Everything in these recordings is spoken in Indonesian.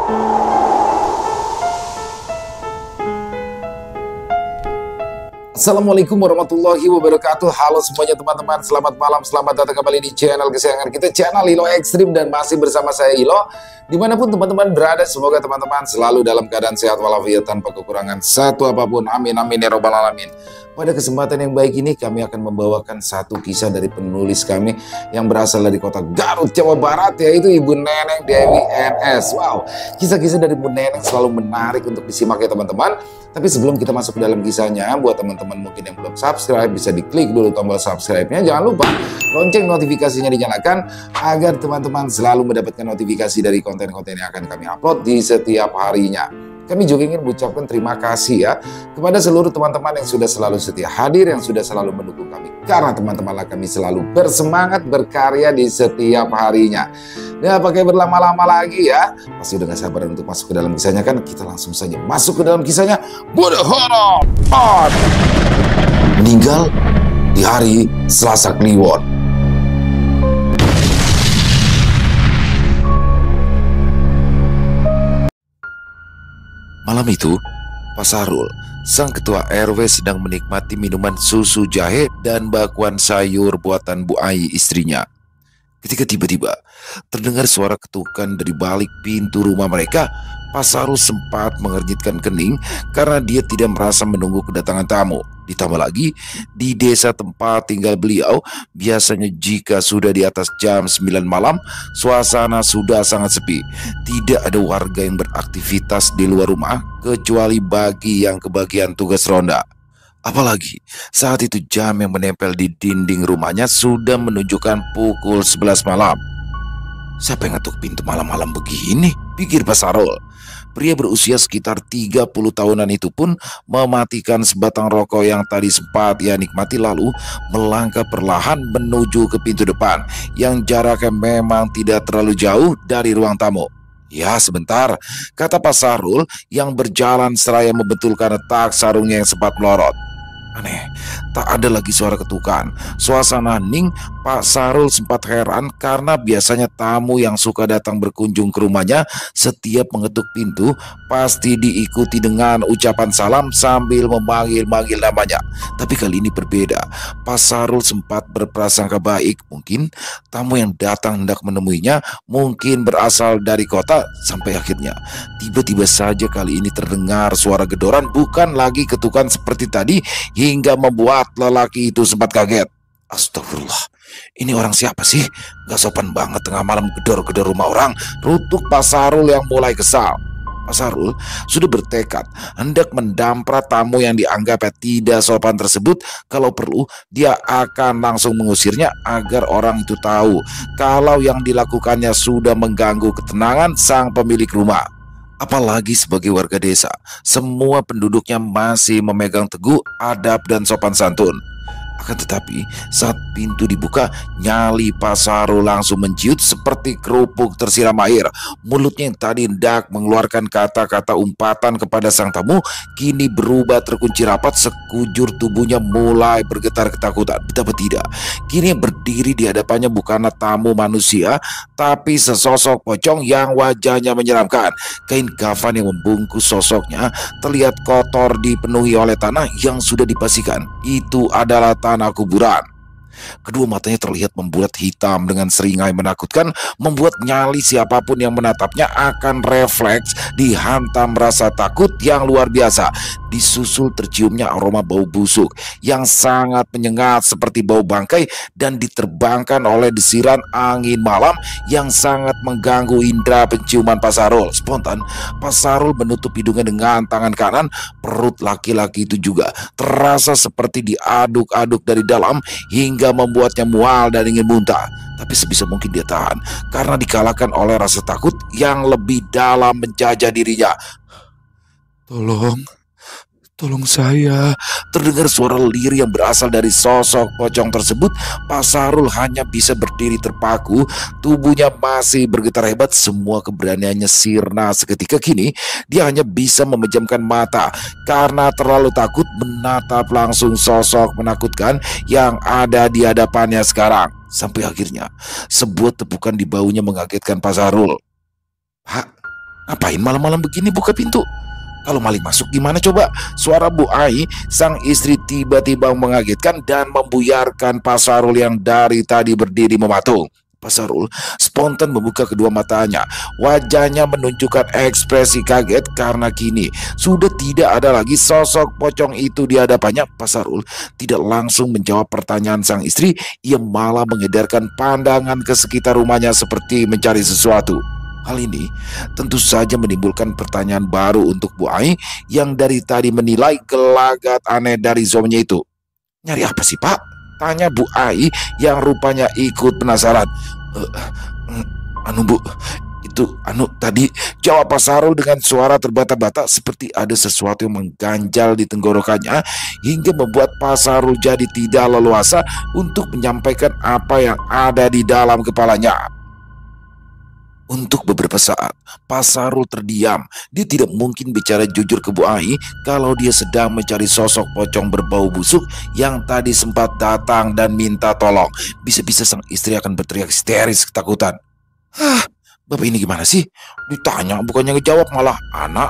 Assalamualaikum warahmatullahi wabarakatuh. Halo semuanya teman-teman, selamat malam, selamat datang kembali di channel kesayangan kita, channel Ilo Ekstrim. Dan masih bersama saya Ilo. Dimanapun teman-teman berada, semoga teman-teman selalu dalam keadaan sehat walafiat tanpa kekurangan satu apapun. Amin amin ya robbal alamin. Pada kesempatan yang baik ini kami akan membawakan satu kisah dari penulis kami yang berasal dari kota Garut, Jawa Barat, yaitu Ibu Neneng Dewi NS. Wow, kisah-kisah dari Ibu Neneng selalu menarik untuk disimak ya teman-teman. Tapi sebelum kita masuk ke dalam kisahnya, buat teman-teman mungkin yang belum subscribe, bisa diklik dulu tombol subscribe-nya. Jangan lupa lonceng notifikasinya dinyalakan agar teman-teman selalu mendapatkan notifikasi dari konten-konten yang akan kami upload di setiap harinya. Kami juga ingin mengucapkan terima kasih ya kepada seluruh teman-teman yang sudah selalu setia hadir, yang sudah selalu mendukung kami. Karena teman-teman kami selalu bersemangat berkarya di setiap harinya. Nah, pakai berlama-lama lagi ya. Pasti udah gak sabar untuk masuk ke dalam kisahnya kan? Kita langsung saja masuk ke dalam kisahnya. Buddha Horor meninggal di hari Selasa Kliwon. Malam itu, Pak Sarul, sang ketua RW, sedang menikmati minuman susu jahe dan bakwan sayur buatan Bu Ai, istrinya. Ketika tiba-tiba terdengar suara ketukan dari balik pintu rumah mereka, Pak Sarul sempat mengernyitkan kening karena dia tidak merasa menunggu kedatangan tamu. Ditambah lagi, di desa tempat tinggal beliau, biasanya jika sudah di atas jam 9 malam, suasana sudah sangat sepi. Tidak ada warga yang beraktivitas di luar rumah, kecuali bagi yang kebagian tugas ronda. Apalagi saat itu jam yang menempel di dinding rumahnya sudah menunjukkan pukul 11 malam. Siapa yang ngetuk pintu malam-malam begini? Pikir Pak Sarul. Pria berusia sekitar 30 tahunan itu pun mematikan sebatang rokok yang tadi sempat ia nikmati, lalu melangkah perlahan menuju ke pintu depan yang jaraknya memang tidak terlalu jauh dari ruang tamu. Ya sebentar, kata Pak Sarul yang berjalan seraya membetulkan letak sarungnya yang sempat melorot. Aneh, tak ada lagi suara ketukan. Suasana hening. Pak Sarul sempat heran karena biasanya tamu yang suka datang berkunjung ke rumahnya setiap mengetuk pintu pasti diikuti dengan ucapan salam sambil memanggil-manggil namanya. Tapi kali ini berbeda. Pak Sarul sempat berprasangka baik. Mungkin tamu yang datang hendak menemuinya mungkin berasal dari kota. Sampai akhirnya tiba-tiba saja kali ini terdengar suara gedoran, bukan lagi ketukan seperti tadi, hingga membuat lelaki itu sempat kaget. Astagfirullah, ini orang siapa sih? Gak sopan banget tengah malam gedor-gedor rumah orang, rutuk Pak Sarul yang mulai kesal. Pak Sarul sudah bertekad hendak mendamprat tamu yang dianggapnya tidak sopan tersebut. Kalau perlu dia akan langsung mengusirnya agar orang itu tahu kalau yang dilakukannya sudah mengganggu ketenangan sang pemilik rumah. Apalagi sebagai warga desa, semua penduduknya masih memegang teguh adab dan sopan santun. Akan tetapi saat pintu dibuka, nyali Pak Sarul langsung menciut seperti kerupuk tersiram air. Mulutnya yang tadi hendak mengeluarkan kata-kata umpatan kepada sang tamu kini berubah terkunci rapat. Sekujur tubuhnya mulai bergetar ketakutan. Betapa tidak, kini yang berdiri di hadapannya bukanlah tamu manusia, tapi sesosok pocong yang wajahnya menyeramkan. Kain kafan yang membungkus sosoknya terlihat kotor, dipenuhi oleh tanah yang sudah dipastikan itu adalah tanah kuburan. Kedua matanya terlihat membulat hitam dengan seringai menakutkan, membuat nyali siapapun yang menatapnya akan refleks dihantam rasa takut yang luar biasa. Disusul terciumnya aroma bau busuk yang sangat menyengat seperti bau bangkai, dan diterbangkan oleh desiran angin malam yang sangat mengganggu indera penciuman Pak Sarul. Spontan Pak Sarul menutup hidungnya dengan tangan kanan. Perut laki-laki itu juga terasa seperti diaduk-aduk dari dalam hingga membuatnya mual dan ingin muntah. Tapi sebisa mungkin dia tahan karena dikalahkan oleh rasa takut yang lebih dalam menjajah dirinya. Tolong saya. Terdengar suara lirih yang berasal dari sosok pocong tersebut. Pak Sarul hanya bisa berdiri terpaku. Tubuhnya masih bergetar hebat. Semua keberaniannya sirna seketika. Kini dia hanya bisa memejamkan mata karena terlalu takut menatap langsung sosok menakutkan yang ada di hadapannya sekarang. Sampai akhirnya sebuah tepukan di bahunya mengagetkan Pak Sarul. Pak, Ngapain malam-malam begini buka pintu? Kalau maling masuk gimana coba? Suara Bu Ai, sang istri tiba-tiba mengagetkan dan membuyarkan Pak Sarul yang dari tadi berdiri mematung. Pak Sarul spontan membuka kedua matanya. Wajahnya menunjukkan ekspresi kaget karena kini sudah tidak ada lagi sosok pocong itu di hadapannya. Pak Sarul tidak langsung menjawab pertanyaan sang istri. Ia malah mengedarkan pandangan ke sekitar rumahnya seperti mencari sesuatu. Hal ini tentu saja menimbulkan pertanyaan baru untuk Bu Ai yang dari tadi menilai gelagat aneh dari zoomnya itu. Nyari apa sih Pak? Tanya Bu Ai yang rupanya ikut penasaran. Anu Bu, itu tadi, jawab Pak Sarul dengan suara terbata-bata seperti ada sesuatu yang mengganjal di tenggorokannya hingga membuat Pak Sarul jadi tidak leluasa untuk menyampaikan apa yang ada di dalam kepalanya. Untuk beberapa saat, Pak Sarul terdiam. Dia tidak mungkin bicara jujur ke Bu Ai kalau dia sedang mencari sosok pocong berbau busuk yang tadi sempat datang dan minta tolong. Bisa-bisa sang istri akan berteriak histeris ketakutan. Bapak ini gimana sih? Ditanya bukannya ngejawab malah anak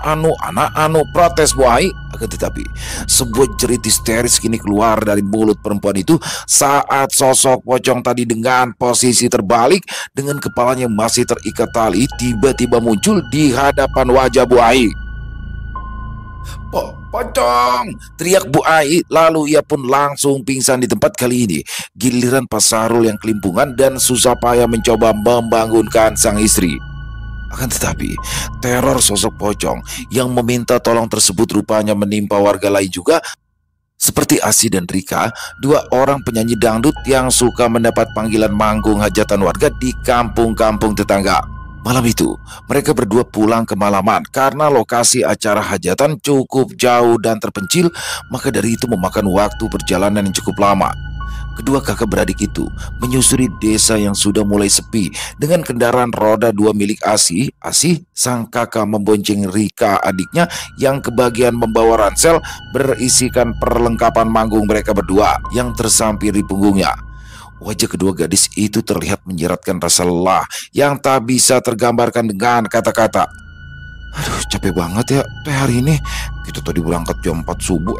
anu, protes Bu Ai. Akan tetapi sebuah jerit histeris kini keluar dari mulut perempuan itu saat sosok pocong tadi dengan posisi terbalik dengan kepalanya masih terikat tali tiba-tiba muncul di hadapan wajah Bu Ai. Pocong! Teriak Bu Ai, lalu ia pun langsung pingsan di tempat. Kali ini giliran Pak Sarul yang kelimpungan dan susah payah mencoba membangunkan sang istri. Akan tetapi teror sosok pocong yang meminta tolong tersebut rupanya menimpa warga lain juga, seperti Asi dan Rika, dua orang penyanyi dangdut yang suka mendapat panggilan manggung hajatan warga di kampung-kampung tetangga. Malam itu, mereka berdua pulang kemalaman karena lokasi acara hajatan cukup jauh dan terpencil, maka dari itu memakan waktu perjalanan yang cukup lama. Kedua kakak beradik itu menyusuri desa yang sudah mulai sepi dengan kendaraan roda 2 milik Asi. Sang kakak membonceng Rika adiknya yang kebagian membawa ransel berisikan perlengkapan manggung mereka berdua yang tersampir di punggungnya. Wajah kedua gadis itu terlihat menyeratkan rasa lelah yang tak bisa tergambarkan dengan kata-kata. Aduh, capek banget ya teh hari ini. Kita tadi berangkat jam 4 subuh,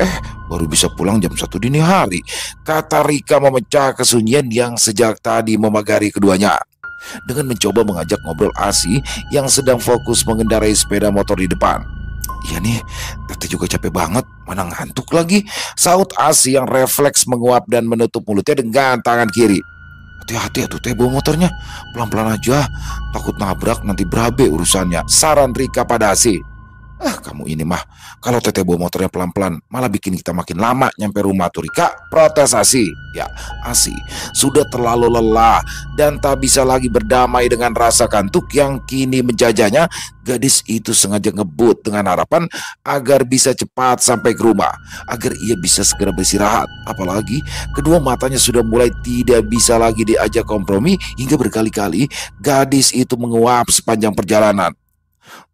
baru bisa pulang jam 1 dini hari, kata Rika memecah kesunyian yang sejak tadi memagari keduanya. Dengan mencoba mengajak ngobrol Asi yang sedang fokus mengendarai sepeda motor di depan. Iya nih, Tete juga capek banget, mana ngantuk lagi, saut Asi yang refleks menguap dan menutup mulutnya dengan tangan kiri. Hati-hati ya tuh Teh bawa motornya, pelan-pelan aja, takut nabrak nanti berabe urusannya, saran Rika pada Asi. Kamu ini mah, kalau Tete bawa motornya pelan-pelan malah bikin kita makin lama nyampe rumah tuh Rika, protes Asi. Ya, Asi sudah terlalu lelah dan tak bisa lagi berdamai dengan rasa kantuk yang kini menjajahnya. Gadis itu sengaja ngebut dengan harapan agar bisa cepat sampai ke rumah, agar ia bisa segera beristirahat. Apalagi kedua matanya sudah mulai tidak bisa lagi diajak kompromi hingga berkali-kali gadis itu menguap sepanjang perjalanan.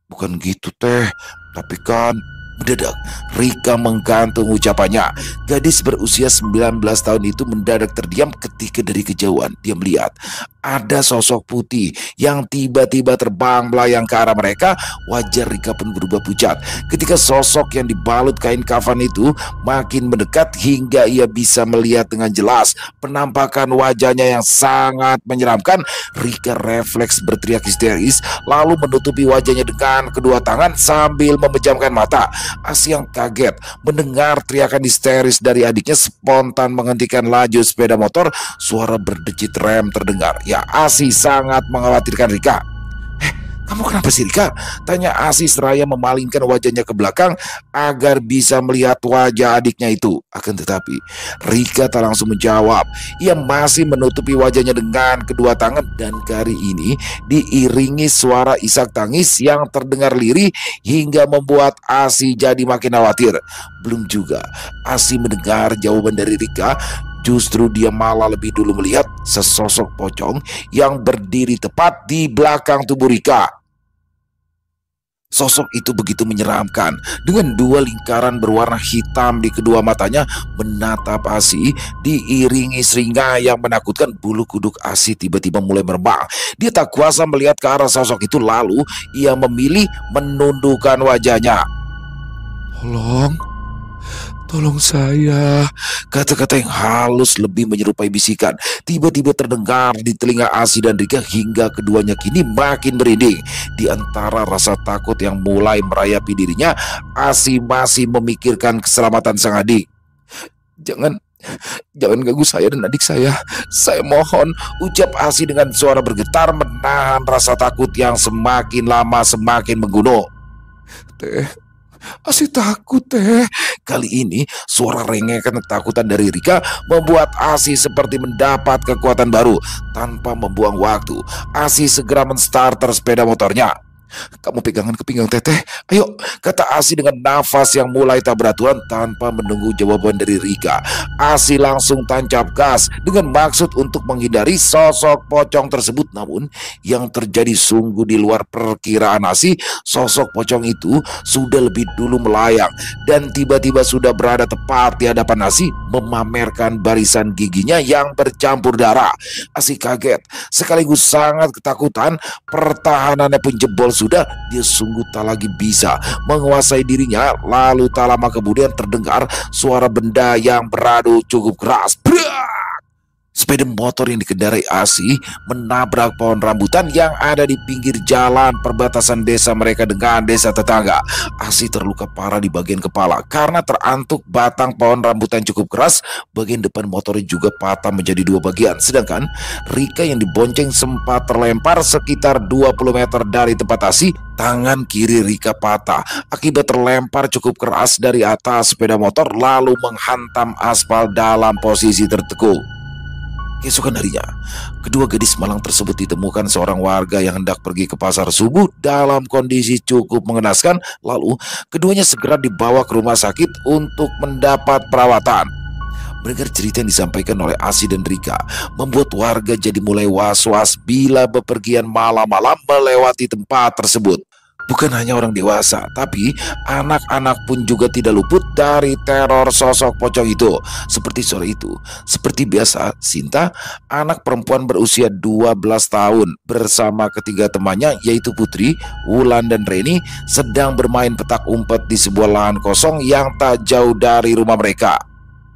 Bukan gitu Teh, tapi kan... Mendadak Rika menggantung ucapannya. Gadis berusia 19 tahun itu mendadak terdiam ketika dari kejauhan dia melihat ada sosok putih yang tiba-tiba terbang melayang ke arah mereka. Wajah Rika pun berubah pucat ketika sosok yang dibalut kain kafan itu makin mendekat hingga ia bisa melihat dengan jelas penampakan wajahnya yang sangat menyeramkan. Rika refleks berteriak histeris lalu menutupi wajahnya dengan kedua tangan sambil memejamkan mata. Asi yang kaget mendengar teriakan histeris dari adiknya spontan menghentikan laju sepeda motor. Suara berdecit rem terdengar. Ya, Asi sangat mengkhawatirkan Rika. Kamu kenapa sih Rika? Tanya Asi seraya memalingkan wajahnya ke belakang agar bisa melihat wajah adiknya itu. Akan tetapi Rika tak langsung menjawab. Ia masih menutupi wajahnya dengan kedua tangan dan kali ini diiringi suara isak tangis yang terdengar lirih hingga membuat Asi jadi makin khawatir. Belum juga Asi mendengar jawaban dari Rika, justru dia malah lebih dulu melihat sesosok pocong yang berdiri tepat di belakang tubuh Rika. Sosok itu begitu menyeramkan, dengan dua lingkaran berwarna hitam di kedua matanya menatap Asi, diiringi seringai yang menakutkan. Bulu kuduk Asi tiba-tiba mulai merebah. Dia tak kuasa melihat ke arah sosok itu, lalu ia memilih menundukkan wajahnya. "Tolong, tolong saya." Kata-kata yang halus lebih menyerupai bisikan tiba-tiba terdengar di telinga Asi dan Rika hingga keduanya kini makin merinding. Di antara rasa takut yang mulai merayapi dirinya, Asi masih memikirkan keselamatan sang adik. Jangan ganggu saya dan adik saya mohon," ucap Asi dengan suara bergetar menahan rasa takut yang semakin lama semakin menggunung. "Teh, Asi takut, Teh." Kali ini suara rengekan ketakutan dari Rika membuat Asi seperti mendapat kekuatan baru. Tanpa membuang waktu, Asi segera menstarter sepeda motornya. "Kamu pegangan ke pinggang Teteh, ayo," kata Asi dengan nafas yang mulai tak beraturan. Tanpa menunggu jawaban dari Rika, Asi langsung tancap gas dengan maksud untuk menghindari sosok pocong tersebut. Namun yang terjadi sungguh di luar perkiraan Asi. Sosok pocong itu sudah lebih dulu melayang dan tiba-tiba sudah berada tepat di hadapan Asi, memamerkan barisan giginya yang bercampur darah. Asi kaget sekaligus sangat ketakutan. Pertahanannya pun jebol. Sudah, dia sungguh tak lagi bisa menguasai dirinya. Lalu tak lama kemudian terdengar suara benda yang beradu cukup keras. Brak! Sepeda motor yang dikendarai Asi menabrak pohon rambutan yang ada di pinggir jalan perbatasan desa mereka dengan desa tetangga. Asi terluka parah di bagian kepala karena terantuk batang pohon rambutan cukup keras. Bagian depan motornya juga patah menjadi dua bagian. Sedangkan Rika yang dibonceng sempat terlempar sekitar 20 meter dari tempat Asi. Tangan kiri Rika patah akibat terlempar cukup keras dari atas sepeda motor lalu menghantam aspal dalam posisi tertekuk. Keesokan harinya, kedua gadis malang tersebut ditemukan seorang warga yang hendak pergi ke pasar subuh dalam kondisi cukup mengenaskan. Lalu, keduanya segera dibawa ke rumah sakit untuk mendapat perawatan. Mendengar cerita yang disampaikan oleh Asi dan Rika membuat warga jadi mulai was-was bila bepergian malam-malam melewati tempat tersebut. Bukan hanya orang dewasa, tapi anak-anak pun juga tidak luput dari teror sosok pocong itu. Seperti sore itu, seperti biasa, Sinta, anak perempuan berusia 12 tahun bersama ketiga temannya yaitu Putri, Wulan, dan Reni sedang bermain petak umpet di sebuah lahan kosong yang tak jauh dari rumah mereka.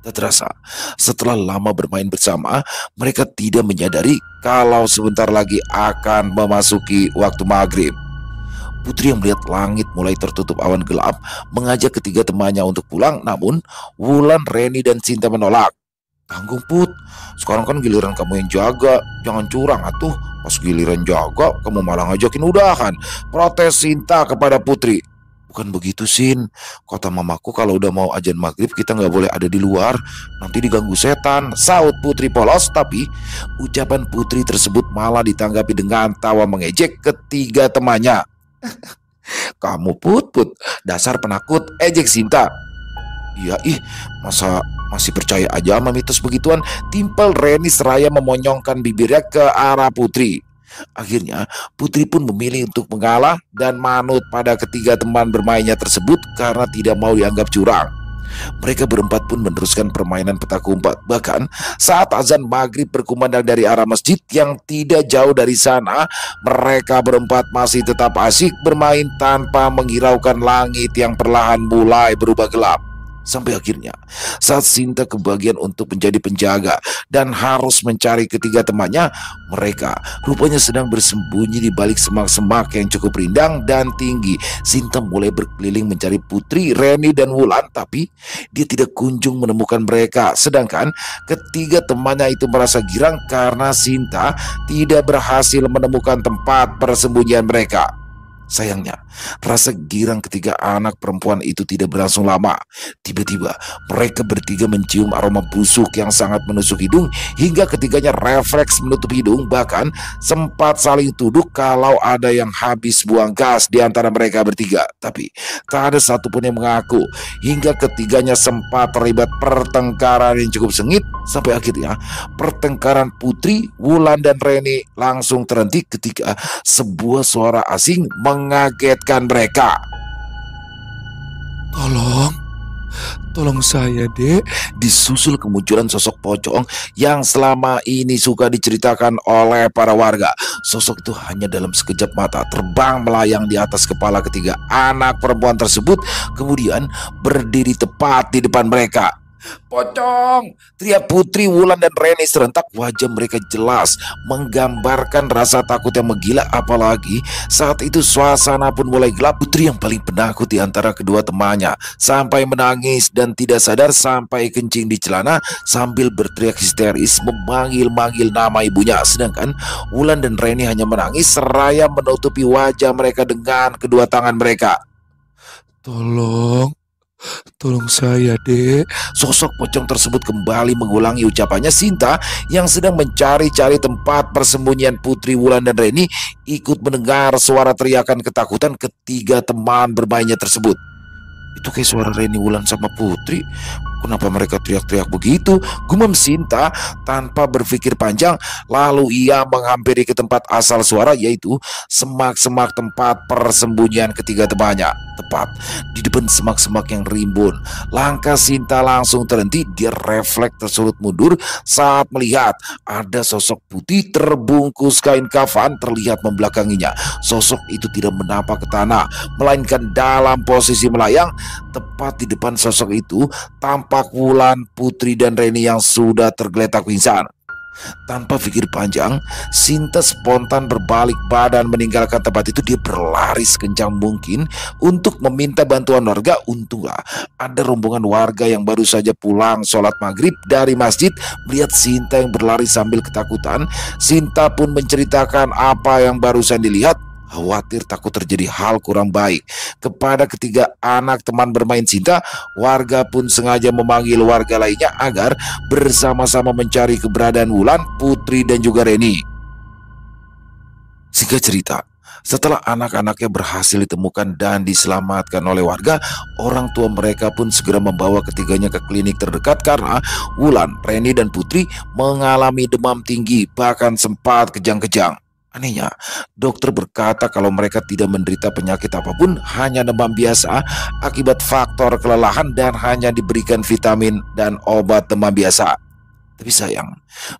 Tak terasa, setelah lama bermain bersama, mereka tidak menyadari kalau sebentar lagi akan memasuki waktu maghrib. Putri yang melihat langit mulai tertutup awan gelap mengajak ketiga temannya untuk pulang. Namun Wulan, Reni, dan Sinta menolak. "Tanggung, Put, sekarang kan giliran kamu yang jaga, jangan curang atuh. Pas giliran jaga kamu malah ngajakin udahan," protes Sinta kepada Putri. "Bukan begitu, Sin. Kata mamaku kalau udah mau azan maghrib kita nggak boleh ada di luar, nanti diganggu setan," saut Putri polos. Tapi ucapan Putri tersebut malah ditanggapi dengan tawa mengejek ketiga temannya. "Kamu Put, dasar penakut," ejek Sinta. "Iya masa masih percaya aja sama mitos begituan," timpal Reni seraya memonyongkan bibirnya ke arah Putri. Akhirnya Putri pun memilih untuk mengalah dan manut pada ketiga teman bermainnya tersebut karena tidak mau dianggap curang. Mereka berempat pun meneruskan permainan petak umpet. Bahkan saat azan maghrib berkumandang dari arah masjid yang tidak jauh dari sana, mereka berempat masih tetap asyik bermain tanpa menghiraukan langit yang perlahan mulai berubah gelap. Sampai akhirnya saat Sinta kebagian untuk menjadi penjaga dan harus mencari ketiga temannya, mereka rupanya sedang bersembunyi di balik semak-semak yang cukup rindang dan tinggi. Sinta mulai berkeliling mencari Putri, Reni, dan Wulan, tapi dia tidak kunjung menemukan mereka. Sedangkan ketiga temannya itu merasa girang karena Sinta tidak berhasil menemukan tempat persembunyian mereka. Sayangnya, rasa girang ketiga anak perempuan itu tidak berlangsung lama. Tiba-tiba, mereka bertiga mencium aroma busuk yang sangat menusuk hidung hingga ketiganya refleks menutup hidung, bahkan sempat saling tuduh kalau ada yang habis buang gas di antara mereka bertiga. Tapi, tak ada satupun yang mengaku hingga ketiganya sempat terlibat pertengkaran yang cukup sengit sampai akhirnya pertengkaran Putri, Wulan, dan Reni langsung terhenti ketika sebuah suara asing mengagetkan mereka. Tolong saya, Dek. Disusul kemunculan sosok pocong yang selama ini suka diceritakan oleh para warga. Sosok itu hanya dalam sekejap mata terbang melayang di atas kepala ketiga anak perempuan tersebut, kemudian berdiri tepat di depan mereka. "Pocong!" teriak Putri, Wulan, dan Reni serentak. Wajah mereka jelas menggambarkan rasa takut yang menggila. Apalagi saat itu suasana pun mulai gelap. Putri yang paling penakut di antara kedua temannya sampai menangis dan tidak sadar sampai kencing di celana sambil berteriak histeris memanggil-manggil nama ibunya. Sedangkan Wulan dan Reni hanya menangis seraya menutupi wajah mereka dengan kedua tangan mereka. Tolong saya, Dek." Sosok pocong tersebut kembali mengulangi ucapannya. Sinta yang sedang mencari-cari tempat persembunyian Putri, Wulan, dan Reni ikut mendengar suara teriakan ketakutan ketiga teman bermainnya tersebut. "Itu kayak suara Reni, Wulan, sama Putri. Kenapa mereka teriak-teriak begitu?" gumam Sinta tanpa berpikir panjang. Lalu ia menghampiri ke tempat asal suara, yaitu semak-semak tempat persembunyian ketiga temannya. Tepat di depan semak-semak yang rimbun, langkah Sinta langsung terhenti. Dia refleks tersulut mundur saat melihat ada sosok putih terbungkus kain kafan terlihat membelakanginya. Sosok itu tidak menapak ke tanah, melainkan dalam posisi melayang. Tepat di depan sosok itu tampak Wulan, Putri, dan Reni yang sudah tergeletak pingsan. Tanpa pikir panjang, Sinta spontan berbalik badan meninggalkan tempat itu. Dia berlari sekencang mungkin untuk meminta bantuan warga. Untunglah ada rombongan warga yang baru saja pulang sholat maghrib dari masjid. Melihat Sinta yang berlari sambil ketakutan, Sinta pun menceritakan apa yang barusan dilihat. Khawatir takut terjadi hal kurang baik kepada ketiga anak teman bermain Sinta, warga pun sengaja memanggil warga lainnya agar bersama-sama mencari keberadaan Wulan, Putri, dan juga Reni. Singkat cerita, setelah anak-anaknya berhasil ditemukan dan diselamatkan oleh warga, orang tua mereka pun segera membawa ketiganya ke klinik terdekat karena Wulan, Reni, dan Putri mengalami demam tinggi, bahkan sempat kejang-kejang. Anehnya, dokter berkata kalau mereka tidak menderita penyakit apapun, hanya demam biasa akibat faktor kelelahan dan hanya diberikan vitamin dan obat demam biasa. Tapi sayang,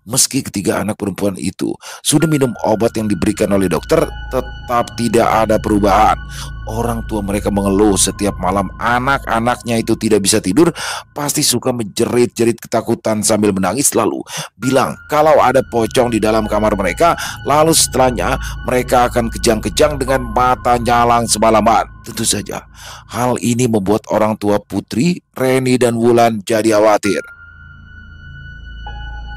meski ketiga anak perempuan itu sudah minum obat yang diberikan oleh dokter, tetap tidak ada perubahan. Orang tua mereka mengeluh setiap malam anak-anaknya itu tidak bisa tidur, pasti suka menjerit-jerit ketakutan sambil menangis, lalu bilang kalau ada pocong di dalam kamar mereka. Lalu setelahnya mereka akan kejang-kejang dengan mata nyalang semalaman. Tentu saja hal ini membuat orang tua Putri, Reni, dan Wulan jadi khawatir.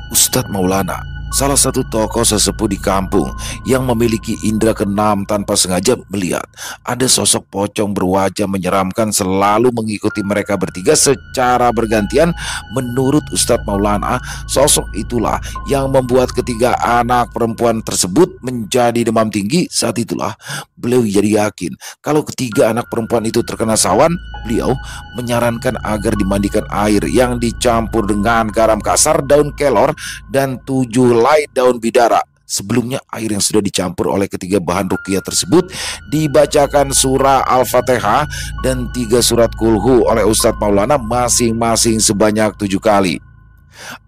Ustadz Maulana, salah satu tokoh sesepuh di kampung yang memiliki indera keenam, tanpa sengaja melihat ada sosok pocong berwajah menyeramkan selalu mengikuti mereka bertiga secara bergantian. Menurut Ustadz Maulana, sosok itulah yang membuat ketiga anak perempuan tersebut menjadi demam tinggi. Saat itulah beliau jadi yakin kalau ketiga anak perempuan itu terkena sawan. Beliau menyarankan agar dimandikan air yang dicampur dengan garam kasar, daun kelor, dan 7 helai daun bidara. Sebelumnya air yang sudah dicampur oleh ketiga bahan ruqyah tersebut dibacakan surah Al-Fatihah dan 3 surat kulhu oleh Ustadz Maulana masing-masing sebanyak 7 kali.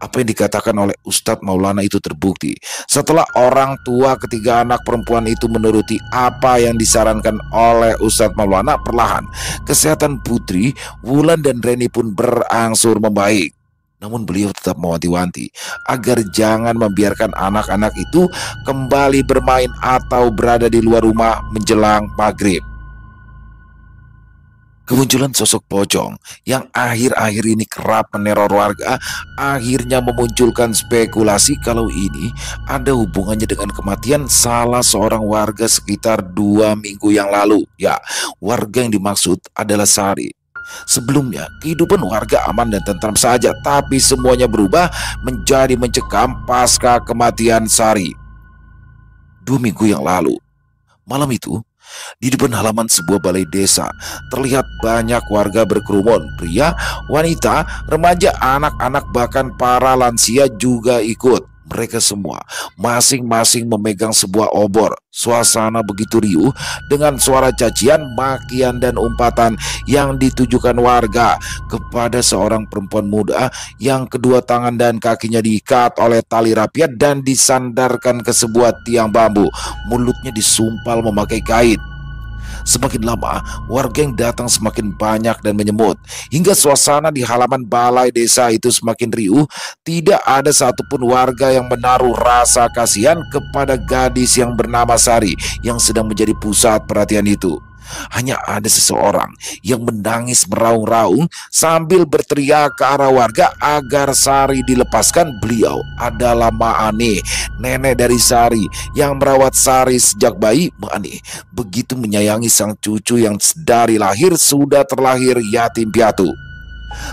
Apa yang dikatakan oleh Ustadz Maulana itu terbukti setelah orang tua ketiga anak perempuan itu menuruti apa yang disarankan oleh Ustadz Maulana. Perlahan kesehatan Putri, Wulan, dan Reni pun berangsur membaik. Namun beliau tetap mewanti-wanti agar jangan membiarkan anak-anak itu kembali bermain atau berada di luar rumah menjelang maghrib. Kemunculan sosok pocong yang akhir-akhir ini kerap meneror warga akhirnya memunculkan spekulasi kalau ini ada hubungannya dengan kematian salah seorang warga sekitar 2 minggu yang lalu. Ya, warga yang dimaksud adalah Sari. Sebelumnya kehidupan warga aman dan tentram saja, tapi semuanya berubah menjadi mencekam pasca kematian Sari 2 minggu yang lalu. Malam itu, di depan halaman sebuah balai desa, terlihat banyak warga berkerumun. Pria, wanita, remaja, anak-anak, bahkan para lansia juga ikut. Mereka semua masing-masing memegang sebuah obor. Suasana begitu riuh dengan suara cacian, makian, dan umpatan yang ditujukan warga kepada seorang perempuan muda yang kedua tangan dan kakinya diikat oleh tali rapiat dan disandarkan ke sebuah tiang bambu. Mulutnya disumpal memakai kain. Semakin lama, warga yang datang semakin banyak dan menyemut. Hingga suasana di halaman balai desa itu semakin riuh. Tidak ada satupun warga yang menaruh rasa kasihan kepada gadis yang bernama Sari yang sedang menjadi pusat perhatian itu. Hanya ada seseorang yang menangis meraung-raung sambil berteriak ke arah warga agar Sari dilepaskan. Beliau adalah Maani, nenek dari Sari yang merawat Sari sejak bayi. Maani begitu menyayangi sang cucu yang dari lahir sudah terlahir yatim piatu.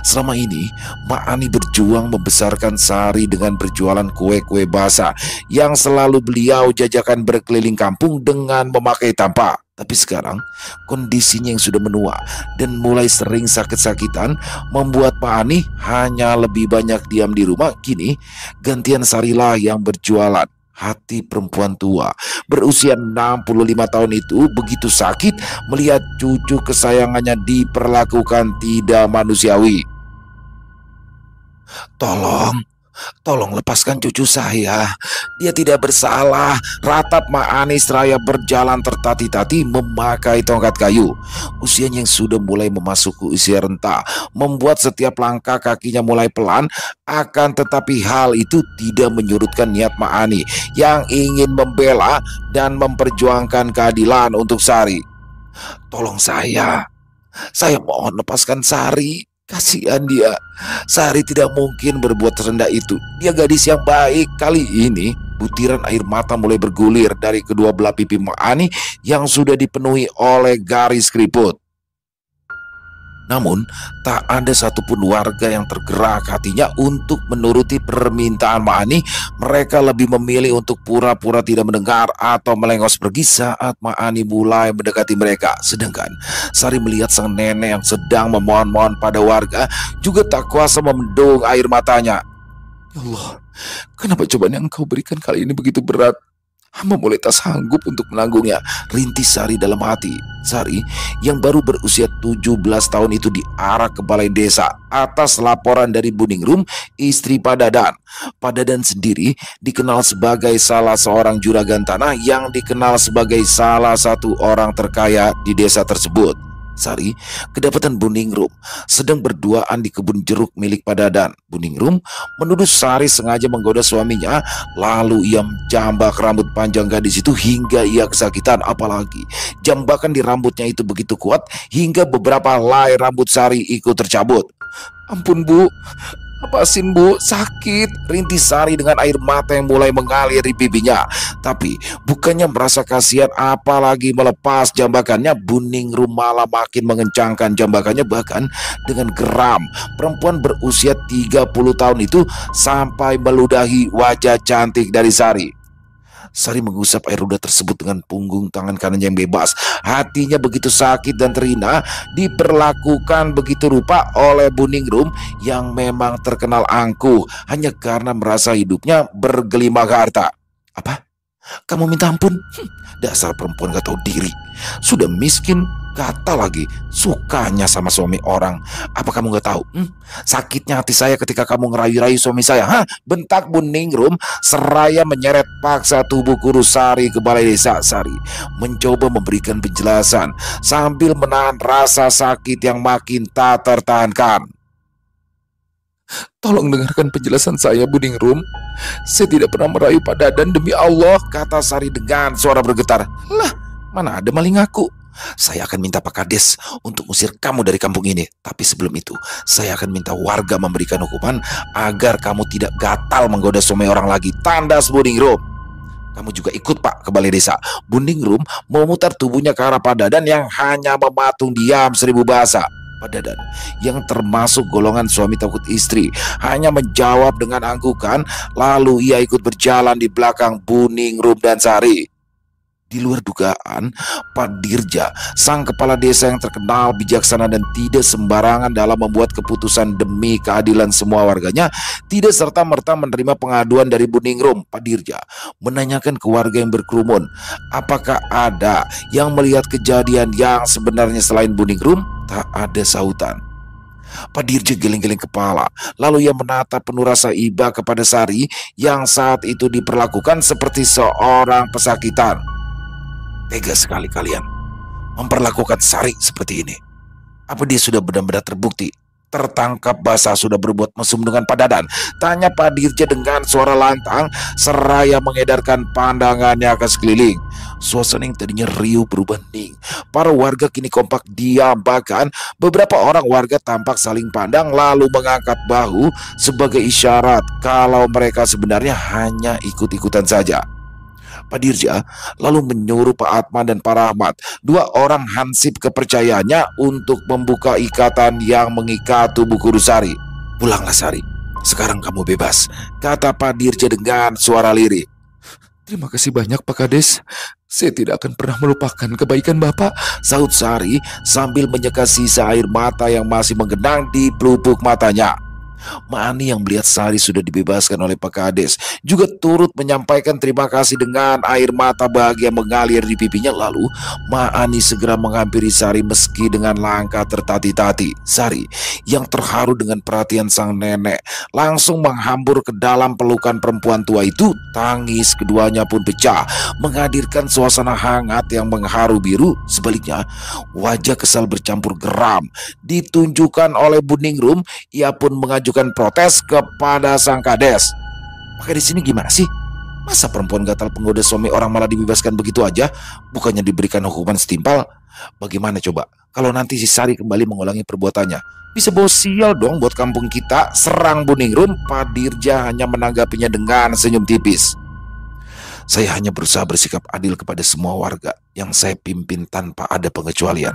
Selama ini, Maani berjuang membesarkan Sari dengan berjualan kue-kue basah yang selalu beliau jajakan berkeliling kampung dengan memakai tampak. Tapi sekarang, kondisinya yang sudah menua dan mulai sering sakit-sakitan membuat Maani hanya lebih banyak diam di rumah. Kini, gantian Sarilah yang berjualan. Hati perempuan tua berusia 65 tahun itu begitu sakit melihat cucu kesayangannya diperlakukan tidak manusiawi. Tolong lepaskan cucu saya. Dia tidak bersalah, ratap Maani seraya berjalan tertati-tati memakai tongkat kayu. Usianya yang sudah mulai memasuki usia renta membuat setiap langkah kakinya mulai pelan. Akan tetapi hal itu tidak menyurutkan niat Maani yang ingin membela dan memperjuangkan keadilan untuk Sari. Tolong saya mohon lepaskan Sari. Kasihan dia. Sari tidak mungkin berbuat serendah itu. Dia gadis yang baik. Kali ini butiran air mata mulai bergulir dari kedua belah pipi Maani yang sudah dipenuhi oleh garis keriput. Namun tak ada satupun warga yang tergerak hatinya untuk menuruti permintaan Maani. Mereka lebih memilih untuk pura-pura tidak mendengar atau melengos pergi saat Maani mulai mendekati mereka. Sedangkan Sari melihat sang nenek yang sedang memohon-mohon pada warga juga tak kuasa membendung air matanya. Ya Allah, kenapa cobaan yang Engkau berikan kali ini begitu berat? Hamba mulai tak sanggup untuk menanggungnya, rintis Sari dalam hati. Sari yang baru berusia 17 tahun itu diarak ke balai desa atas laporan dari Buningrum, istri Padadan. Padadan sendiri dikenal sebagai salah seorang juragan tanah yang dikenal sebagai salah satu orang terkaya di desa tersebut. Sari kedapatan Buningrum sedang berduaan di kebun jeruk milik Padadan. Buningrum menuduh Sari sengaja menggoda suaminya, lalu ia menjambak rambut panjang gadis itu hingga ia kesakitan. Apalagi jambakan di rambutnya itu begitu kuat hingga beberapa helai rambut Sari ikut tercabut. Ampun Bu, lepasin Bu, sakit, rintis Sari dengan air mata yang mulai mengalir di pipinya. Tapi bukannya merasa kasihan apalagi melepas jambakannya, Buningrum malah makin mengencangkan jambakannya. Bahkan dengan geram perempuan berusia 30 tahun itu sampai meludahi wajah cantik dari Sari. Sari mengusap air ludah tersebut dengan punggung tangan kanannya yang bebas. Hatinya begitu sakit dan terhina diperlakukan begitu rupa oleh Buningrum yang memang terkenal angkuh hanya karena merasa hidupnya bergelimang harta. Apa? Kamu minta ampun? Dasar perempuan gak tahu diri. Sudah miskin, kata lagi sukanya sama suami orang. Apa kamu gak tahu? Sakitnya hati saya ketika kamu ngerayu-rayu suami saya. Bentak Buningrum seraya menyeret paksa tubuh guru Sari ke balai desa. Sari mencoba memberikan penjelasan sambil menahan rasa sakit yang makin tak tertahankan. Tolong dengarkan penjelasan saya, Buningrum. Saya tidak pernah merayu Padadan, demi Allah, kata Sari dengan suara bergetar. Lah, mana ada maling aku? Saya akan minta Pak Kades untuk usir kamu dari kampung ini. Tapi sebelum itu, saya akan minta warga memberikan hukuman agar kamu tidak gatal menggoda suami orang lagi. Tandas Buningrum. Kamu juga ikut Pak ke balai desa. Buningrum memutar tubuhnya ke arah Padadan yang hanya mematung diam 1000 bahasa. Padadan yang termasuk golongan suami takut istri hanya menjawab dengan anggukan, lalu ia ikut berjalan di belakang Buningrum dan Sari. Di luar dugaan, Pak Dirja, sang kepala desa yang terkenal bijaksana dan tidak sembarangan dalam membuat keputusan demi keadilan semua warganya, tidak serta-merta menerima pengaduan dari Buningrum. Pak Dirja menanyakan ke warga yang berkerumun, apakah ada yang melihat kejadian yang sebenarnya selain Buningrum? Tak ada sautan. Pak Dirja geleng-geleng kepala, lalu ia menatap penuh rasa iba kepada Sari yang saat itu diperlakukan seperti seorang pesakitan. Tega sekali kalian memperlakukan Sari seperti ini. Apa dia sudah benar-benar terbukti tertangkap basah sudah berbuat mesum dengan Pak Dadan? Tanya Pak Dirja dengan suara lantang seraya mengedarkan pandangannya ke sekeliling. Suasana yang tadinya riuh berubah hening. Para warga kini kompak diam, bahkan beberapa orang warga tampak saling pandang lalu mengangkat bahu sebagai isyarat kalau mereka sebenarnya hanya ikut-ikutan saja. Pak Dirja lalu menyuruh Pak Atman dan Pak Rahmat, dua orang hansip kepercayaannya, untuk membuka ikatan yang mengikat tubuh Guru Sari. Pulanglah Sari, sekarang kamu bebas, kata Pak Dirja dengan suara lirih. Terima kasih banyak Pak Kades, saya tidak akan pernah melupakan kebaikan Bapak, sahut Sari sambil menyeka sisa air mata yang masih menggenang di pelupuk matanya. Maani yang melihat Sari sudah dibebaskan oleh Pak Kades juga turut menyampaikan terima kasih dengan air mata bahagia mengalir di pipinya. Lalu Maani segera menghampiri Sari meski dengan langkah tertati-tati. Sari yang terharu dengan perhatian sang nenek langsung menghambur ke dalam pelukan perempuan tua itu. Tangis keduanya pun pecah, menghadirkan suasana hangat yang mengharu biru. Sebaliknya, wajah kesal bercampur geram ditunjukkan oleh Buningrum. Ia pun mengajukan protes kepada sang Kades. Maka di sini gimana sih? Masa perempuan gatal penggoda suami orang malah dibebaskan begitu aja? Bukannya diberikan hukuman setimpal? Bagaimana coba kalau nanti si Sari kembali mengulangi perbuatannya? Bisa bawa sial dong buat kampung kita, serang Buningrum. Pak Dirja hanya menanggapinya dengan senyum tipis. Saya hanya berusaha bersikap adil kepada semua warga yang saya pimpin tanpa ada pengecualian.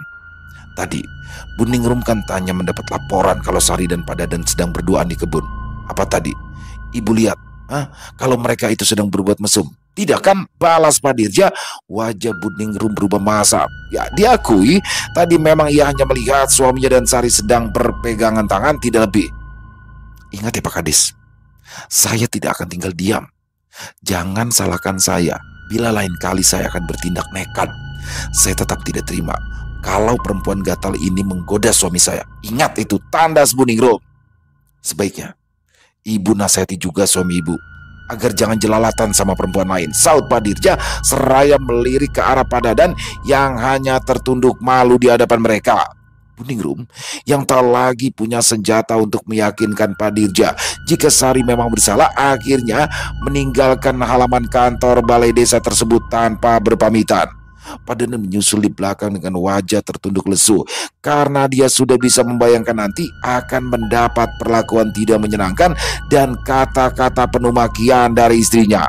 Tadi, Buningrum kan tanya mendapat laporan kalau Sari dan Pak Dadan sedang berduaan di kebun. Apa tadi? Ibu lihat, kalau mereka itu sedang berbuat mesum? Tidak kan? Balas Pak Dirja. Wajah Buningrum berubah masam. Ya, diakui tadi memang ia hanya melihat suaminya dan Sari sedang berpegangan tangan, tidak lebih. Ingat ya Pak Kades, saya tidak akan tinggal diam. Jangan salahkan saya bila lain kali saya akan bertindak nekat. Saya tetap tidak terima kalau perempuan gatal ini menggoda suami saya. Ingat itu, tandas Buningrum. Sebaiknya ibu nasihati juga suami ibu agar jangan jelalatan sama perempuan lain, saut Pak Dirja seraya melirik ke arah Pak Dadan yang hanya tertunduk malu di hadapan mereka. Buningrum yang tak lagi punya senjata untuk meyakinkan Pak Dirja jika Sari memang bersalah, akhirnya meninggalkan halaman kantor balai desa tersebut tanpa berpamitan. Pak Dadan menyusul di belakang dengan wajah tertunduk lesu karena dia sudah bisa membayangkan nanti akan mendapat perlakuan tidak menyenangkan dan kata-kata penuh makian dari istrinya.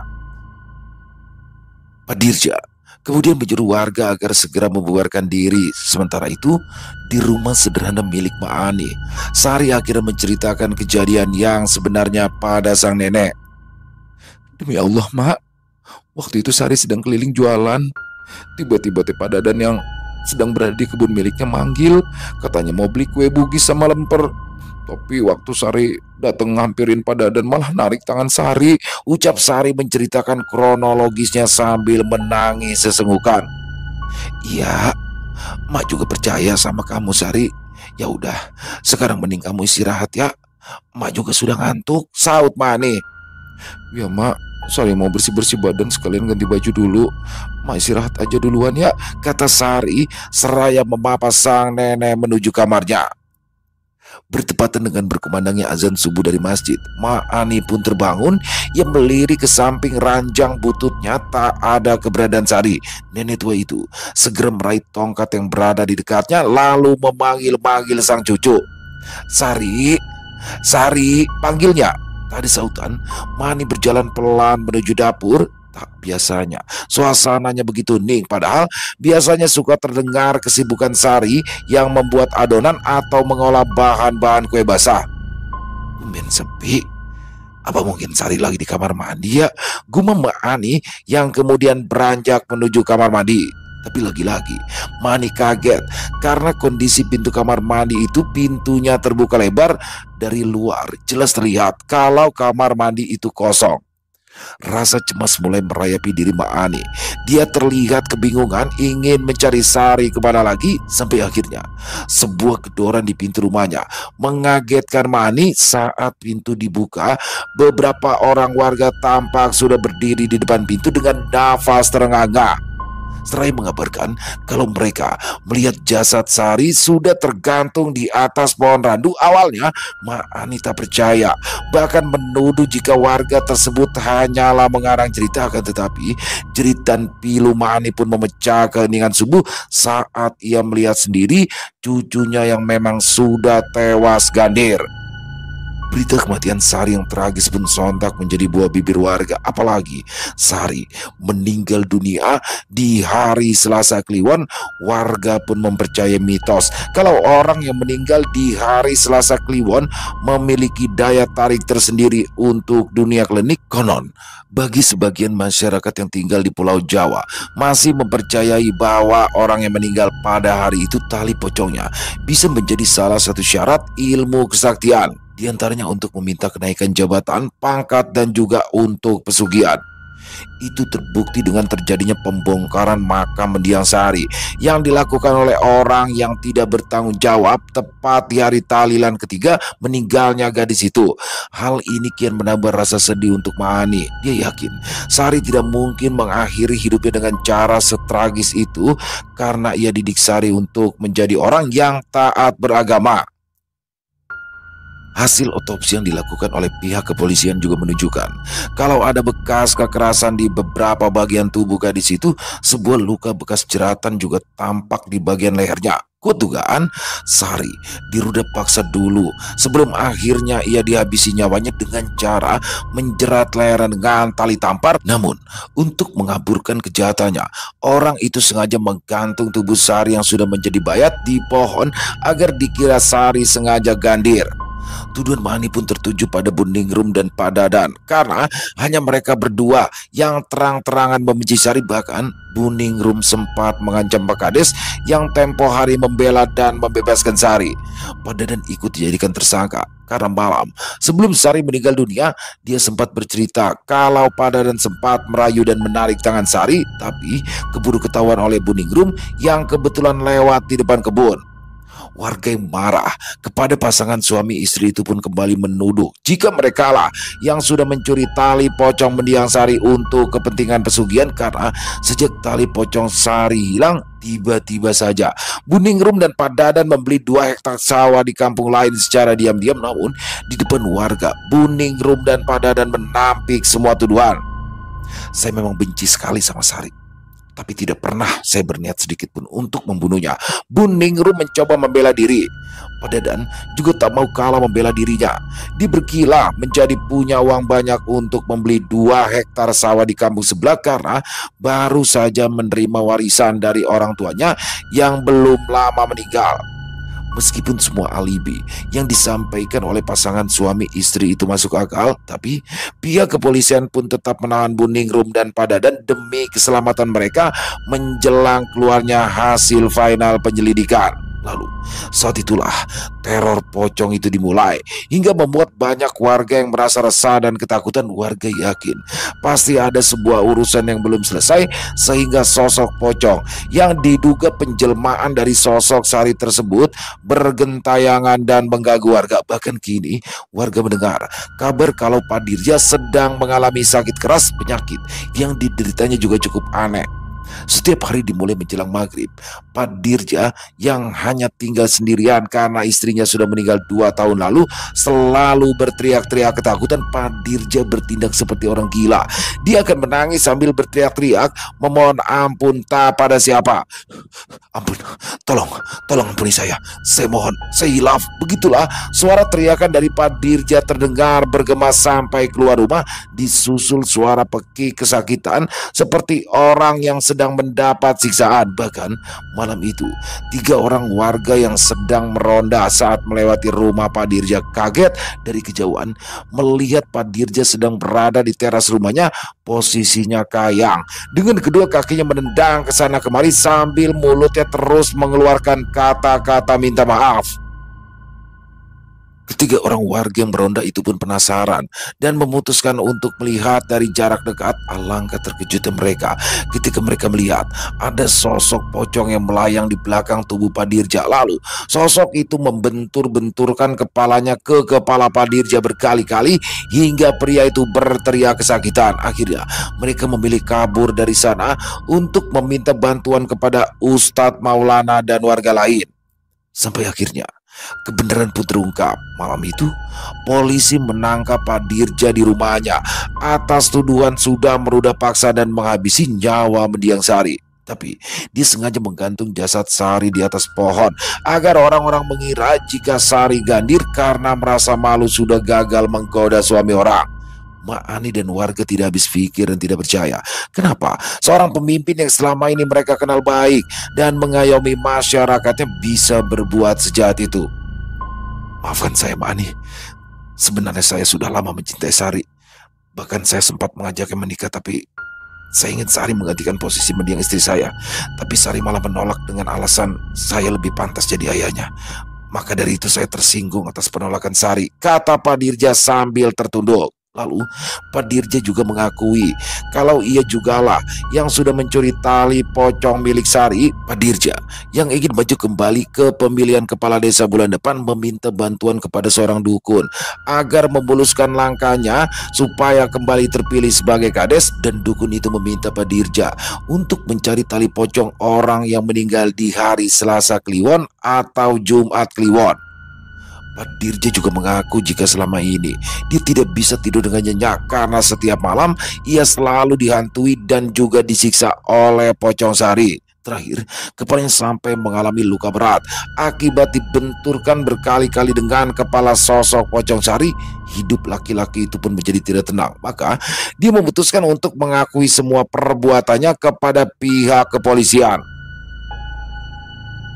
Pak Dirja kemudian menyuruh warga agar segera membubarkan diri. Sementara itu, di rumah sederhana milik Maani, Sari akhirnya menceritakan kejadian yang sebenarnya pada sang nenek. Demi Allah, Mak, waktu itu Sari sedang keliling jualan. Tiba-tiba Pak Dadan yang sedang berada di kebun miliknya manggil, katanya mau beli kue bugis sama lemper. Tapi waktu Sari datang ngampirin Pak Dadan malah narik tangan Sari. Ucap Sari menceritakan kronologisnya sambil menangis sesenggukan. Iya, Mak juga percaya sama kamu Sari. Ya udah, sekarang mending kamu istirahat ya. Mak juga sudah ngantuk, saut Mani. Ya Mak, Sari mau bersih-bersih badan sekalian ganti baju dulu. Mak istirahat aja duluan ya, kata Sari seraya memapa sang nenek menuju kamarnya. Bertepatan dengan berkumandangnya azan subuh dari masjid, Maani pun terbangun. Ia melirik ke samping ranjang bututnya, tak ada keberadaan Sari. Nenek tua itu segera meraih tongkat yang berada di dekatnya lalu memanggil-manggil sang cucu. Sari, Sari, panggilnya. Tadi sautan, Mani berjalan pelan menuju dapur. Tak biasanya suasananya begitu hening, padahal biasanya suka terdengar kesibukan Sari yang membuat adonan atau mengolah bahan-bahan kue basah. Tumben sepi. Apa mungkin Sari lagi di kamar mandi ya? Gumam Mbak Ani yang kemudian beranjak menuju kamar mandi. Tapi lagi-lagi Mani kaget karena kondisi pintu kamar mandi itu pintunya terbuka lebar. Dari luar jelas terlihat kalau kamar mandi itu kosong. Rasa cemas mulai merayapi diri Mbak Ani. Dia terlihat kebingungan ingin mencari Sari kemana lagi, sampai akhirnya sebuah gedoran di pintu rumahnya mengagetkan Mbak Ani. Saat pintu dibuka, beberapa orang warga tampak sudah berdiri di depan pintu dengan nafas terengah-engah. Seraya mengabarkan kalau mereka melihat jasad Sari sudah tergantung di atas pohon randu. Awalnya Mak Ani tak percaya, bahkan menuduh jika warga tersebut hanyalah mengarang cerita. Akan tetapi jeritan pilu Mak Ani pun memecah keheningan subuh saat ia melihat sendiri cucunya yang memang sudah tewas gandir. Berita kematian Sari yang tragis pun sontak menjadi buah bibir warga. Apalagi Sari meninggal dunia di hari Selasa Kliwon. Warga pun mempercayai mitos kalau orang yang meninggal di hari Selasa Kliwon memiliki daya tarik tersendiri untuk dunia klinik. Konon bagi sebagian masyarakat yang tinggal di Pulau Jawa masih mempercayai bahwa orang yang meninggal pada hari itu tali pocongnya bisa menjadi salah satu syarat ilmu kesaktian. Di antaranya untuk meminta kenaikan jabatan, pangkat, dan juga untuk pesugihan. Itu terbukti dengan terjadinya pembongkaran makam mendiang Sari yang dilakukan oleh orang yang tidak bertanggung jawab tepat di hari tahlilan ketiga meninggalnya gadis itu. Hal ini kian menambah rasa sedih untuk Mani. Dia yakin Sari tidak mungkin mengakhiri hidupnya dengan cara setragis itu karena ia didik Sari untuk menjadi orang yang taat beragama. Hasil otopsi yang dilakukan oleh pihak kepolisian juga menunjukkan kalau ada bekas kekerasan di beberapa bagian tubuh gadis itu. Sebuah luka bekas jeratan juga tampak di bagian lehernya. Kuat dugaan Sari diruda paksa dulu sebelum akhirnya ia dihabisi nyawanya dengan cara menjerat lehernya dengan tali tampar. Namun untuk mengaburkan kejahatannya, orang itu sengaja menggantung tubuh Sari yang sudah menjadi bayat di pohon agar dikira Sari sengaja gandir. Tuduhan Mani pun tertuju pada Buningrum dan Pak Dadan karena hanya mereka berdua yang terang-terangan membenci Sari. Bahkan Buningrum sempat mengancam Pak Kades yang tempo hari membela dan membebaskan Sari. Pak Dadan ikut dijadikan tersangka karena malam sebelum Sari meninggal dunia, dia sempat bercerita kalau Pak Dadan sempat merayu dan menarik tangan Sari, tapi keburu ketahuan oleh Buningrum yang kebetulan lewat di depan kebun. Warga yang marah kepada pasangan suami istri itu pun kembali menuduh jika mereka lah yang sudah mencuri tali pocong mendiang Sari untuk kepentingan pesugihan. Karena sejak tali pocong Sari hilang, tiba-tiba saja Buningrum dan Pak Dadan membeli 2 hektar sawah di kampung lain secara diam-diam. Namun di depan warga, Buningrum dan Pak Dadan menampik semua tuduhan. Saya memang benci sekali sama Sari, tapi tidak pernah saya berniat sedikit pun untuk membunuhnya. Buningrum mencoba membela diri. Pak Dadan juga tak mau kalah membela dirinya. Dia bergila menjadi punya uang banyak untuk membeli 2 hektar sawah di kampung sebelah karena baru saja menerima warisan dari orang tuanya yang belum lama meninggal. Meskipun semua alibi yang disampaikan oleh pasangan suami istri itu masuk akal, tapi pihak kepolisian pun tetap menahan Buningrum dan Pak Dadan demi keselamatan mereka menjelang keluarnya hasil final penyelidikan. Lalu saat itulah teror pocong itu dimulai hingga membuat banyak warga yang merasa resah dan ketakutan. Warga yakin pasti ada sebuah urusan yang belum selesai sehingga sosok pocong yang diduga penjelmaan dari sosok Sari tersebut bergentayangan dan mengganggu warga. Bahkan kini warga mendengar kabar kalau Pak Dirja sedang mengalami sakit keras. Penyakit yang dideritanya juga cukup aneh. Setiap hari dimulai menjelang maghrib, Pak Dirja yang hanya tinggal sendirian karena istrinya sudah meninggal 2 tahun lalu selalu berteriak-teriak ketakutan. Pak Dirja bertindak seperti orang gila. Dia akan menangis sambil berteriak-teriak memohon ampun tak pada siapa. Ampun, tolong ampuni saya mohon, saya hilaf. Begitulah suara teriakan dari Pak Dirja terdengar bergema sampai keluar rumah, disusul suara peki kesakitan seperti orang yang sedang sedang mendapat siksaan. Bahkan malam itu 3 orang warga yang sedang meronda saat melewati rumah Pak Dirja kaget dari kejauhan melihat Pak Dirja sedang berada di teras rumahnya, posisinya kayang dengan kedua kakinya menendang ke sana kemari sambil mulutnya terus mengeluarkan kata-kata minta maaf. Ketiga orang warga yang meronda itu pun penasaran dan memutuskan untuk melihat dari jarak dekat. Alangkah terkejutnya mereka ketika mereka melihat ada sosok pocong yang melayang di belakang tubuh Pak Dirja. Lalu sosok itu membentur-benturkan kepalanya ke kepala Pak Dirja berkali-kali hingga pria itu berteriak kesakitan. Akhirnya mereka memilih kabur dari sana untuk meminta bantuan kepada Ustadz Maulana dan warga lain. Sampai akhirnya kebenaran pun terungkap. Malam itu polisi menangkap Pak Dirja di rumahnya atas tuduhan sudah merudah paksa dan menghabisi nyawa mendiang Sari. Tapi dia sengaja menggantung jasad Sari di atas pohon agar orang-orang mengira jika Sari gandir karena merasa malu sudah gagal menggoda suami orang. Mak Ani dan warga tidak habis pikir dan tidak percaya. Kenapa seorang pemimpin yang selama ini mereka kenal baik dan mengayomi masyarakatnya bisa berbuat sejahat itu? Maafkan saya, Mak Ani. Sebenarnya saya sudah lama mencintai Sari. Bahkan saya sempat mengajaknya menikah, tapi saya ingin Sari menggantikan posisi mendiang istri saya. Tapi Sari malah menolak dengan alasan saya lebih pantas jadi ayahnya. Maka dari itu saya tersinggung atas penolakan Sari, kata Pak Dirja sambil tertunduk. Lalu Pak Dirja juga mengakui kalau ia jugalah yang sudah mencuri tali pocong milik Sari. Pak Dirja yang ingin maju kembali ke pemilihan kepala desa bulan depan meminta bantuan kepada seorang dukun agar memuluskan langkahnya supaya kembali terpilih sebagai kades. Dan dukun itu meminta Pak Dirja untuk mencari tali pocong orang yang meninggal di hari Selasa Kliwon atau Jumat Kliwon. Pak Dirja juga mengaku jika selama ini dia tidak bisa tidur dengan nyenyak karena setiap malam ia selalu dihantui dan juga disiksa oleh pocong Sari. Terakhir, kepalanya sampai mengalami luka berat akibat dibenturkan berkali-kali dengan kepala sosok pocong Sari. Hidup laki-laki itu pun menjadi tidak tenang. Maka dia memutuskan untuk mengakui semua perbuatannya kepada pihak kepolisian.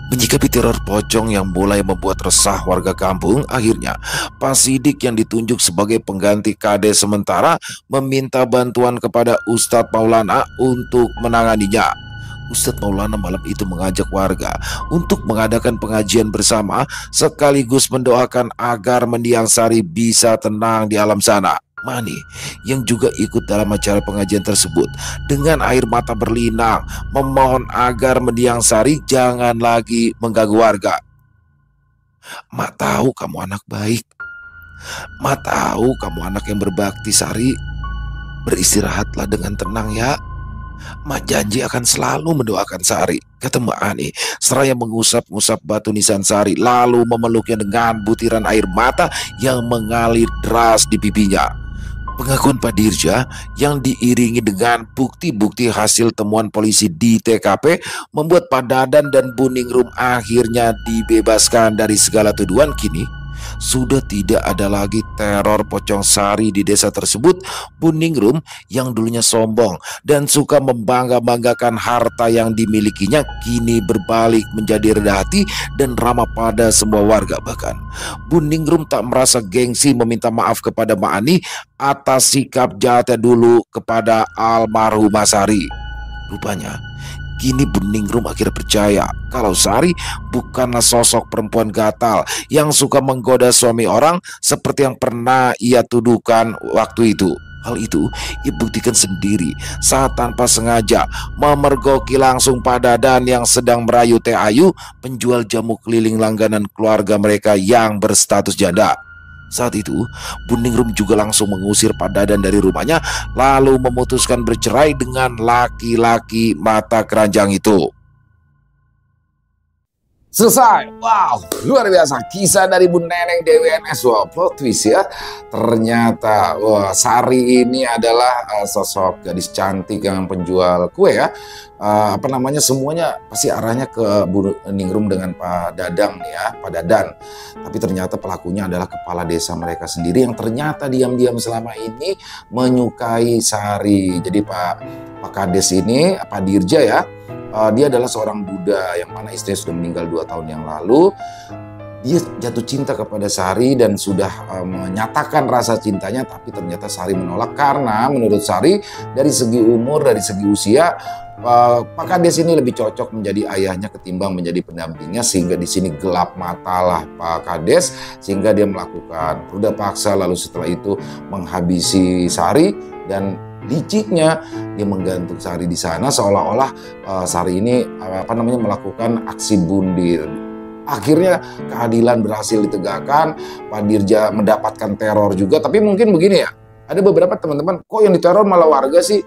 Menyikapi teror pocong yang mulai membuat resah warga kampung, akhirnya Pak Sidik yang ditunjuk sebagai pengganti kades sementara meminta bantuan kepada Ustadz Maulana untuk menanganinya. Ustadz Maulana malam itu mengajak warga untuk mengadakan pengajian bersama sekaligus mendoakan agar mendiang Sari bisa tenang di alam sana. Mani yang juga ikut dalam acara pengajian tersebut dengan air mata berlinang memohon agar mendiang Sari jangan lagi mengganggu warga. Mak tahu kamu anak baik. Mak tahu kamu anak yang berbakti, Sari. Beristirahatlah dengan tenang ya. Mak janji akan selalu mendoakan Sari, kata Mak Ani seraya mengusap-ngusap batu nisan Sari lalu memeluknya dengan butiran air mata yang mengalir deras di pipinya. Pengakuan Pak Dirja yang diiringi dengan bukti-bukti hasil temuan polisi di TKP membuat Pak Dadan dan Bu Ningrum akhirnya dibebaskan dari segala tuduhan. Kini sudah tidak ada lagi teror pocong Sari di desa tersebut. Bu Ningrum yang dulunya sombong dan suka membangga-banggakan harta yang dimilikinya kini berbalik menjadi rendah hati dan ramah pada semua warga. Bahkan Bu Ningrum tak merasa gengsi meminta maaf kepada Mak Ani atas sikap jahatnya dulu kepada almarhumah Sari. Rupanya kini Bu Ningrum akhirnya percaya kalau Sari bukanlah sosok perempuan gatal yang suka menggoda suami orang seperti yang pernah ia tuduhkan waktu itu. Hal itu ia buktikan sendiri saat tanpa sengaja memergoki langsung Pak Dadan yang sedang merayu Teh Ayu, penjual jamu keliling langganan keluarga mereka yang berstatus janda. Saat itu, Bu Ningrum juga langsung mengusir Pak Dadan dari rumahnya lalu memutuskan bercerai dengan laki-laki mata keranjang itu. Selesai. Wow, luar biasa kisah dari Bu Neneng DWNS. Wow, plot twist ya. Ternyata Sari ini adalah sosok gadis cantik yang penjual kue ya. Semuanya pasti arahnya ke Bu Ningrum dengan Pak Dadang nih ya, Pak Dadan. Tapi ternyata pelakunya adalah kepala desa mereka sendiri yang ternyata diam-diam selama ini menyukai Sari. Jadi Pak Pak Kades ini, Pak Dirja ya, dia adalah seorang Buddha yang mana istrinya sudah meninggal 2 tahun yang lalu. Dia jatuh cinta kepada Sari dan sudah menyatakan rasa cintanya, tapi ternyata Sari menolak karena menurut Sari dari segi umur, dari segi usia, Pak Kades ini lebih cocok menjadi ayahnya ketimbang menjadi pendampingnya, sehingga di sini gelap matalah Pak Kades sehingga dia melakukan ruda paksa, lalu setelah itu menghabisi Sari dan liciknya dia menggantung Sari di sana seolah-olah Sari ini melakukan aksi bundir. Akhirnya keadilan berhasil ditegakkan, Pak Dirja mendapatkan teror juga. Tapi mungkin begini ya, ada beberapa teman-teman, kok yang diteror malah warga sih,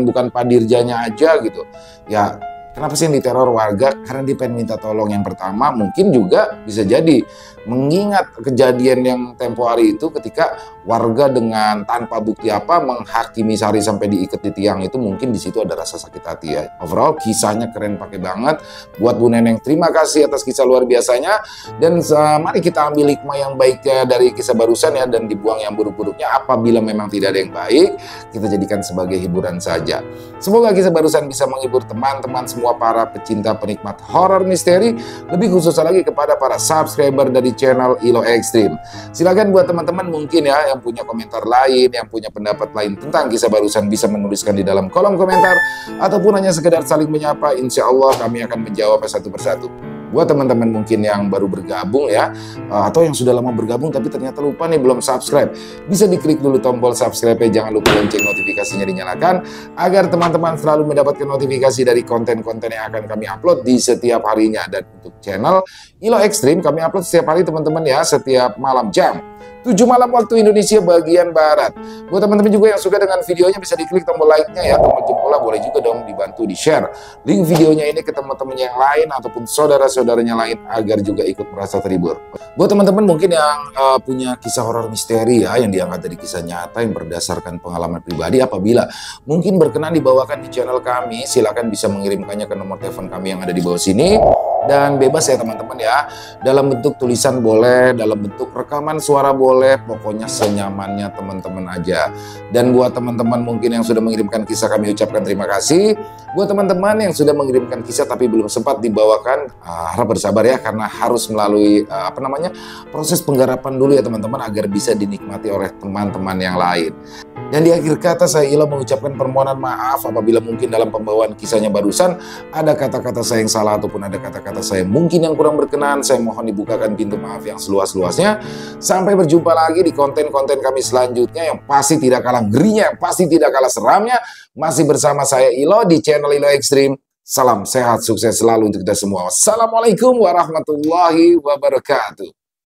bukan Pak Dirjanya aja gitu. Ya, kenapa sih yang diteror warga? Karena dia pengen minta tolong. Yang pertama, mungkin juga bisa jadi mengingat kejadian yang tempo hari itu ketika warga dengan tanpa bukti apa menghakimi Sari sampai diikat di tiang itu, mungkin di situ ada rasa sakit hati ya. Overall kisahnya keren pakai banget. Buat Bu Neneng terima kasih atas kisah luar biasanya, dan mari kita ambil hikmah yang baiknya dari kisah barusan ya, dan dibuang yang buruk-buruknya. Apabila memang tidak ada yang baik, kita jadikan sebagai hiburan saja. Semoga kisah barusan bisa menghibur teman-teman semua para pecinta penikmat horor misteri, lebih khusus lagi kepada para subscriber dari channel Ilo Extreme. Silakan buat teman-teman mungkin ya yang punya komentar lain, yang punya pendapat lain tentang kisah barusan, bisa menuliskan di dalam kolom komentar ataupun hanya sekedar saling menyapa. Insya Allah kami akan menjawab satu persatu. Buat teman-teman mungkin yang baru bergabung ya, atau yang sudah lama bergabung tapi ternyata lupa nih belum subscribe, bisa diklik dulu tombol subscribe-nya, jangan lupa lonceng notifikasinya dinyalakan agar teman-teman selalu mendapatkan notifikasi dari konten-konten yang akan kami upload di setiap harinya. Dan untuk channel Ilo Extreme kami upload setiap hari teman-teman ya, setiap malam jam 7 malam waktu Indonesia bagian Barat. Buat teman-teman juga yang suka dengan videonya, bisa diklik tombol like-nya ya, tombol jempolnya boleh juga dong dibantu di-share link videonya ini ke teman-teman yang lain ataupun saudara-saudaranya lain agar juga ikut merasa terhibur. Buat teman-teman mungkin yang punya kisah horor misteri ya, yang diangkat dari kisah nyata yang berdasarkan pengalaman pribadi, apabila mungkin berkenan dibawakan di channel kami, silakan bisa mengirimkannya ke nomor telepon kami yang ada di bawah sini. Dan bebas ya teman-teman ya, dalam bentuk tulisan boleh, dalam bentuk rekaman suara boleh, pokoknya senyamannya teman-teman aja. Dan buat teman-teman mungkin yang sudah mengirimkan kisah, kami ucapkan terima kasih. Buat teman-teman yang sudah mengirimkan kisah tapi belum sempat dibawakan, harap bersabar ya, karena harus melalui proses penggarapan dulu ya teman-teman, agar bisa dinikmati oleh teman-teman yang lain. Dan di akhir kata saya Ilo mengucapkan permohonan maaf apabila mungkin dalam pembawaan kisahnya barusan ada kata-kata saya yang salah ataupun ada kata-kata saya mungkin yang kurang berkenan. Saya mohon dibukakan pintu maaf yang seluas-luasnya. Sampai berjumpa lagi di konten-konten kami selanjutnya yang pasti tidak kalah ngerinya, pasti tidak kalah seramnya. Masih bersama saya Ilo di channel Ilo Extreme. Salam sehat, sukses selalu untuk kita semua. Wassalamualaikum warahmatullahi wabarakatuh.